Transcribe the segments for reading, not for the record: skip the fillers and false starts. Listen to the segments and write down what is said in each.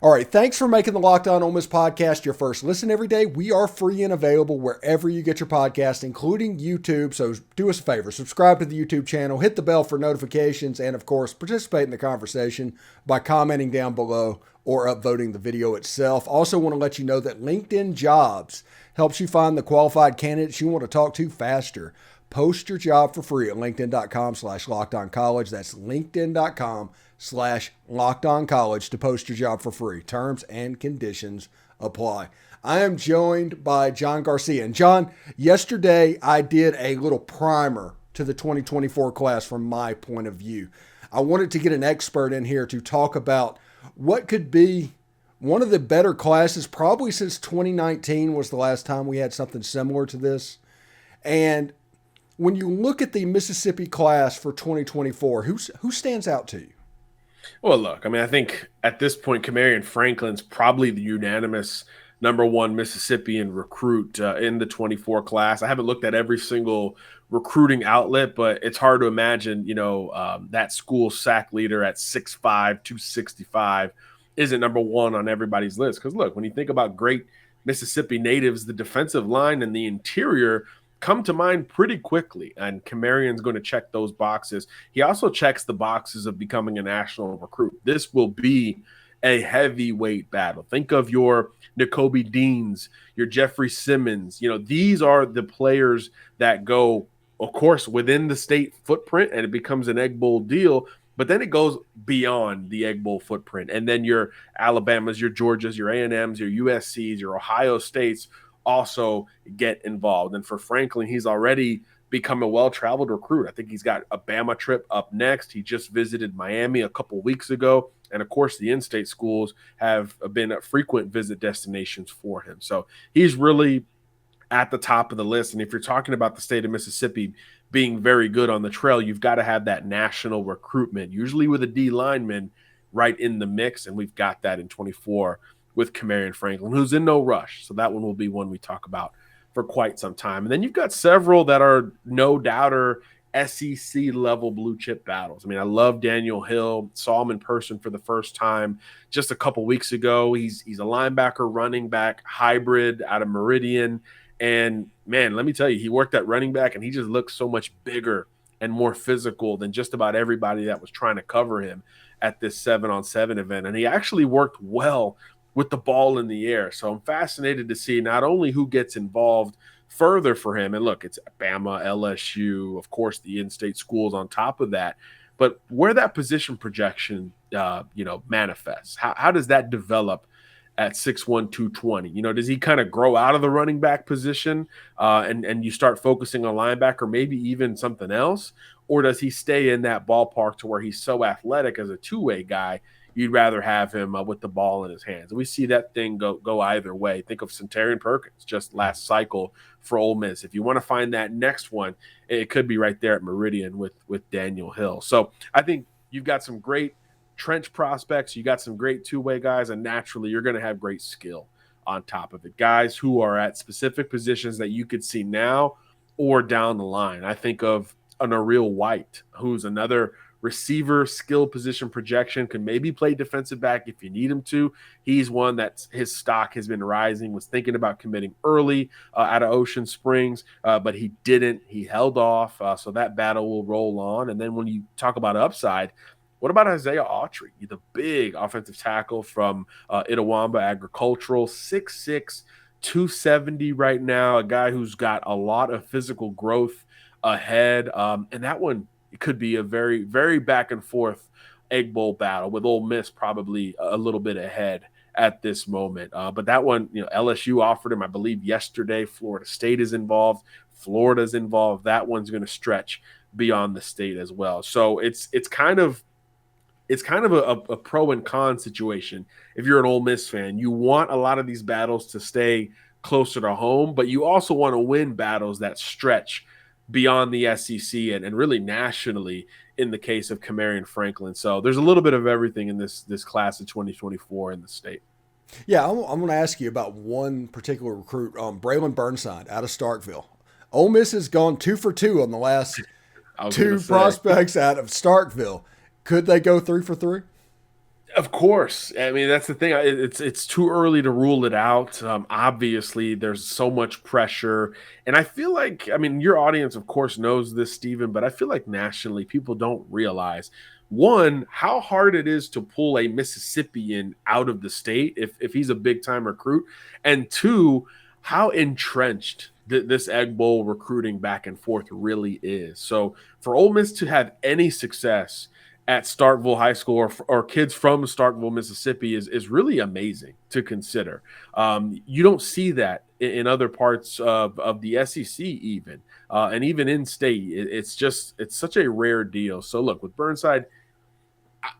All right, thanks for making the Locked On Ole Miss podcast your first listen every day. We are free and available wherever you get your podcast, including YouTube. So do us a favor, subscribe to the YouTube channel, hit the bell for notifications, and of course, participate in the conversation by commenting down below or upvoting the video itself. Also want to let you know that LinkedIn Jobs helps you find the qualified candidates you want to talk to faster. Post your job for free at linkedin.com/lockedoncollege. That's linkedin.com/lockedoncollege to post your job for free. Terms and conditions apply. I am joined by John Garcia. And John, yesterday I did a little primer to the 2024 class from my point of view. I wanted to get an expert in here to talk about what could be one of the better classes, probably since 2019 was the last time we had something similar to this. And when you look at the Mississippi class for 2024, who stands out to you? Well, look, I think at this point, Camarion Franklin's probably the unanimous number one Mississippian recruit in the 24 class. I haven't looked at every single recruiting outlet, but it's hard to imagine, that school sack leader at 6'5", 265 isn't number one on everybody's list. Because look, when you think about great Mississippi natives, the defensive line and the interior come to mind pretty quickly, and Camarion's going to check those boxes. He also checks the boxes of becoming a national recruit. This will be a heavyweight battle. Think of your Nakobe Deans, your Jeffrey Simmons. These are the players that go, of course, within the state footprint, and it becomes an Egg Bowl deal. But then it goes beyond the Egg Bowl footprint. And then your Alabamas, your Georgias, your A&Ms, your USCs, your Ohio States also get involved. And for Franklin, he's already become a well-traveled recruit. I think he's got a Bama trip up next. He just visited Miami a couple weeks ago. And, of course, the in-state schools have been frequent visit destinations for him. So he's really at the top of the list. And if you're talking about the state of Mississippi being very good on the trail, you've got to have that national recruitment, usually with a D lineman right in the mix. And we've got that in 24 with Camarion Franklin, who's in no rush. So that one will be one we talk about for quite some time. And then you've got several that are no doubter SEC level blue chip battles. I love Daniel Hill. Saw him in person for the first time just a couple weeks ago. He's a linebacker, running back hybrid out of Meridian. And man, let me tell you, he worked at running back and he just looks so much bigger and more physical than just about everybody that was trying to cover him at this 7-on-7 event. And he actually worked well with the ball in the air. So I'm fascinated to see not only who gets involved further for him. And look, it's Bama, LSU, of course, the in-state schools on top of that. But where that position projection, manifests, how does that develop at 6'1", 220? Does he kind of grow out of the running back position and you start focusing on linebacker, maybe even something else? Or does he stay in that ballpark to where he's so athletic as a two-way guy, you'd rather have him with the ball in his hands? And we see that thing go either way. Think of Centarian Perkins just last cycle for Ole Miss. If you want to find that next one, it could be right there at Meridian with Daniel Hill. So I think you've got some great trench prospects. You got some great two-way guys, and naturally you're going to have great skill on top of it. Guys who are at specific positions that you could see now or down the line. I think of an Ariel White, who's another receiver skill position projection, can maybe play defensive back if you need him to. He's one that his stock has been rising, was thinking about committing early out of Ocean Springs, but he didn't. He held off, so that battle will roll on. And then when you talk about upside, what about Isaiah Autry, the big offensive tackle from Itawamba Agricultural, 6'6", 270 right now, a guy who's got a lot of physical growth ahead. And that one, it could be a very, very back and forth Egg Bowl battle with Ole Miss probably a little bit ahead at this moment. But that one, LSU offered him, I believe, yesterday. Florida State is involved. Florida's involved. That one's going to stretch beyond the state as well. So it's kind of a pro and con situation. If you're an Ole Miss fan, you want a lot of these battles to stay closer to home, but you also want to win battles that stretch beyond the SEC and really nationally in the case of Camarion Franklin. So there's a little bit of everything in this class of 2024 in the state. Yeah, I'm going to ask you about one particular recruit, Braylon Burnside out of Starkville. Ole Miss has gone 2 for 2 on the last two prospects out of Starkville. Could they go 3 for 3? Of course. I mean, that's the thing. It's too early to rule it out. Obviously, there's so much pressure, and I feel like, I mean, your audience, of course, knows this, Stephen, but I feel like nationally, people don't realize one, how hard it is to pull a Mississippian out of the state if he's a big time recruit, and two, how entrenched this Egg Bowl recruiting back and forth really is. So for Ole Miss to have any success at Starkville High School or kids from Starkville, Mississippi is really amazing to consider. You don't see that in other parts of the SEC even, and even in state. It's such a rare deal. So look, with Burnside,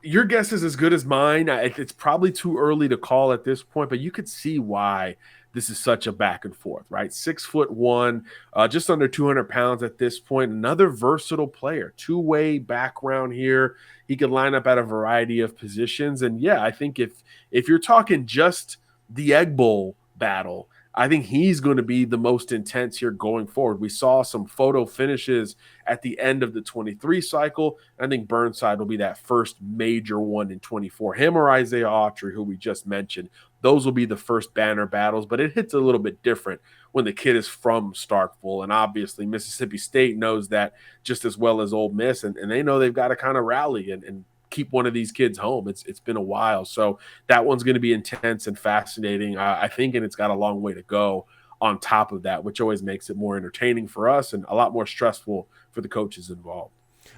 your guess is as good as mine. It's probably too early to call at this point, but you could see why this is such a back and forth, right? 6'1", just under 200 pounds at this point. Another versatile player, two-way background here. He could line up at a variety of positions. And yeah, I think if you're talking just the Egg Bowl battle, I think he's going to be the most intense here going forward. We saw some photo finishes at the end of the 23 cycle. I think Burnside will be that first major one in 24. Him or Isaiah Autry, who we just mentioned, those will be the first banner battles, but it hits a little bit different when the kid is from Starkville. And obviously, Mississippi State knows that just as well as Ole Miss, and they know they've got to kind of rally and keep one of these kids home. It's been a while. So that one's going to be intense and fascinating, I think, and it's got a long way to go on top of that, which always makes it more entertaining for us and a lot more stressful for the coaches involved.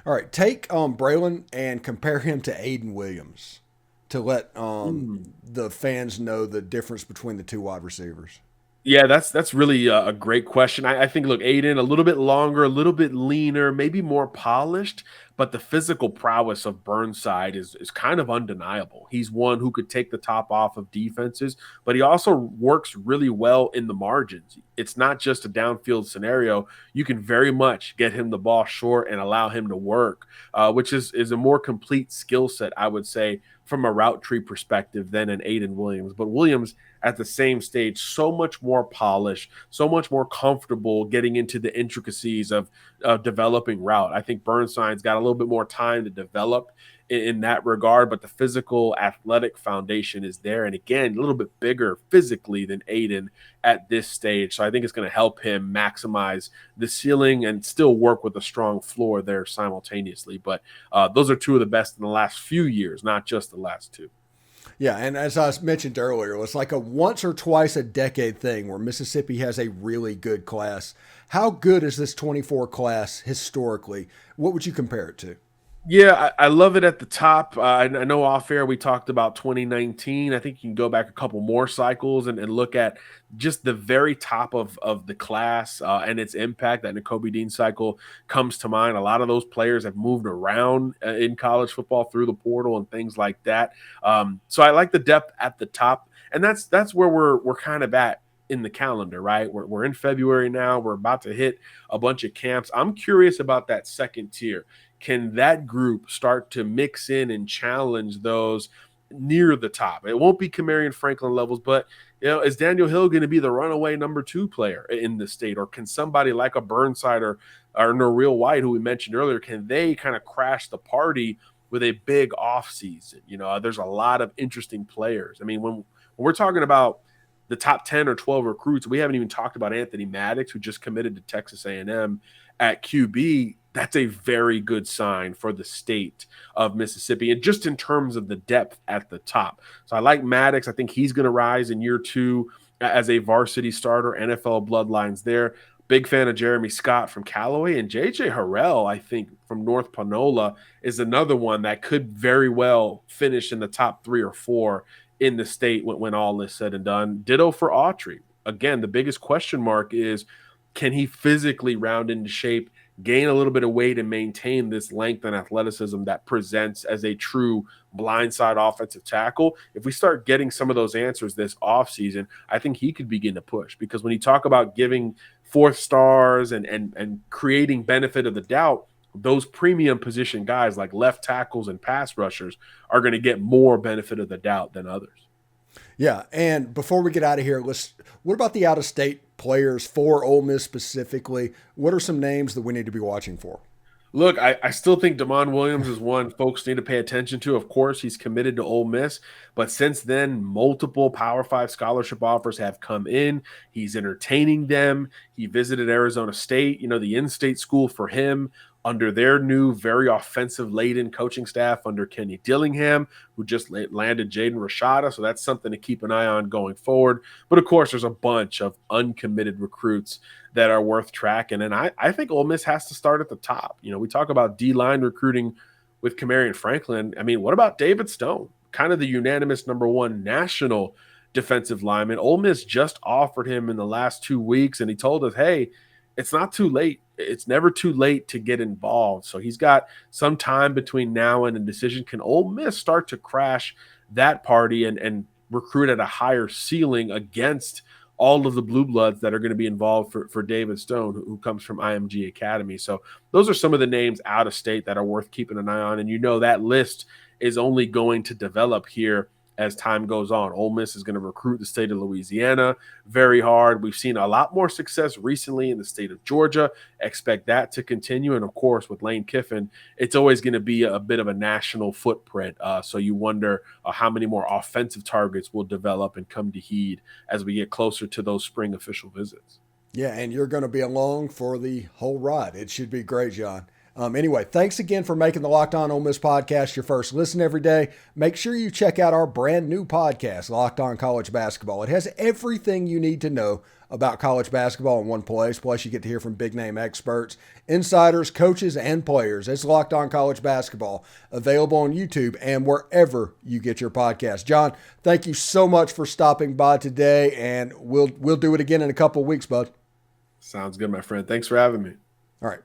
All right, take Braylon and compare him to Aiden Williams to let the fans know the difference between the two wide receivers. Yeah, that's really a great question. I think, look, Aiden, a little bit longer, a little bit leaner, maybe more polished, but the physical prowess of Burnside is kind of undeniable. He's one who could take the top off of defenses, but he also works really well in the margins. It's not just a downfield scenario. You can very much get him the ball short and allow him to work, which is a more complete skill set, I would say, from a route tree perspective than an Aiden Williams. But Williams at the same stage, so much more polished, so much more comfortable getting into the intricacies of developing route. I think Burnside's got a little bit more time to develop in that regard, but the physical athletic foundation is there. And again, a little bit bigger physically than Aiden at this stage. So I think it's going to help him maximize the ceiling and still work with a strong floor there simultaneously. But those are two of the best in the last few years, not just the last two. Yeah, and as I mentioned earlier, it's like a once or twice a decade thing where Mississippi has a really good class. How good is this 24 class historically? What would you compare it to? Yeah, I love it at the top. I know off air we talked about 2019. I think you can go back a couple more cycles and look at just the very top of the class and its impact. That Nakobe Dean cycle comes to mind. A lot of those players have moved around in college football through the portal and things like that. So I like the depth at the top, and that's where we're kind of at in the calendar, right? We're in February now. We're about to hit a bunch of camps. I'm curious about that second tier. Can that group start to mix in and challenge those near the top? It won't be Camarion Franklin levels, but is Daniel Hill going to be the runaway number 2 player in the state, or can somebody like a Burnside or Noreel White, who we mentioned earlier, can they kind of crash the party with a big offseason? There's a lot of interesting players. I mean, when we're talking about the top 10 or 12 recruits, we haven't even talked about Anthony Maddox, who just committed to Texas A&M at QB. That's a very good sign for the state of Mississippi, and just in terms of the depth at the top. So I like Maddox. I think he's going to rise in year 2 as a varsity starter. NFL bloodlines there. Big fan of Jeremy Scott from Callaway, and J.J. Harrell, I think, from North Panola is another one that could very well finish in the top 3 or 4 in the state when all is said and done. Ditto for Autry. Again, the biggest question mark is, can he physically round into shape, gain a little bit of weight, and maintain this length and athleticism that presents as a true blindside offensive tackle? If we start getting some of those answers this offseason, I think he could begin to push, because when you talk about giving 4th stars and creating benefit of the doubt, those premium position guys like left tackles and pass rushers are going to get more benefit of the doubt than others. Yeah, and before we get out of here, what about the out-of-state players for Ole Miss specifically? What are some names that we need to be watching for? Look, I still think Damon Williams is one folks need to pay attention to. Of course, he's committed to Ole Miss, but since then, multiple Power Five scholarship offers have come in. He's entertaining them. He visited Arizona State, the in-state school for him under their new, very offensive-laden coaching staff under Kenny Dillingham, who just landed Jaden Rashada. So that's something to keep an eye on going forward. But of course, there's a bunch of uncommitted recruits that are worth tracking. And I think Ole Miss has to start at the top. We talk about D-line recruiting with Camarion Franklin. I mean, what about David Stone? Kind of the unanimous number one national defensive lineman. Ole Miss just offered him in the last 2 weeks, and he told us, hey, it's not too late. It's never too late to get involved. So he's got some time between now and a decision. Can Ole Miss start to crash that party and recruit at a higher ceiling against all of the blue bloods that are going to be involved for David Stone, who comes from IMG Academy? So those are some of the names out of state that are worth keeping an eye on. And that list is only going to develop here as time goes on. Ole Miss is going to recruit the state of Louisiana very hard. We've seen a lot more success recently in the state of Georgia. Expect that to continue. And of course, with Lane Kiffin, it's always going to be a bit of a national footprint. So you wonder how many more offensive targets will develop and come to heed as we get closer to those spring official visits. Yeah, and you're going to be along for the whole ride. It should be great, John. Anyway, thanks again for making the Locked On Ole Miss podcast your first listen every day. Make sure you check out our brand new podcast, Locked On College Basketball. It has everything you need to know about college basketball in one place. Plus, you get to hear from big-name experts, insiders, coaches, and players. It's Locked On College Basketball, available on YouTube and wherever you get your podcast. John, thank you so much for stopping by today, and we'll do it again in a couple of weeks, bud. Sounds good, my friend. Thanks for having me. All right.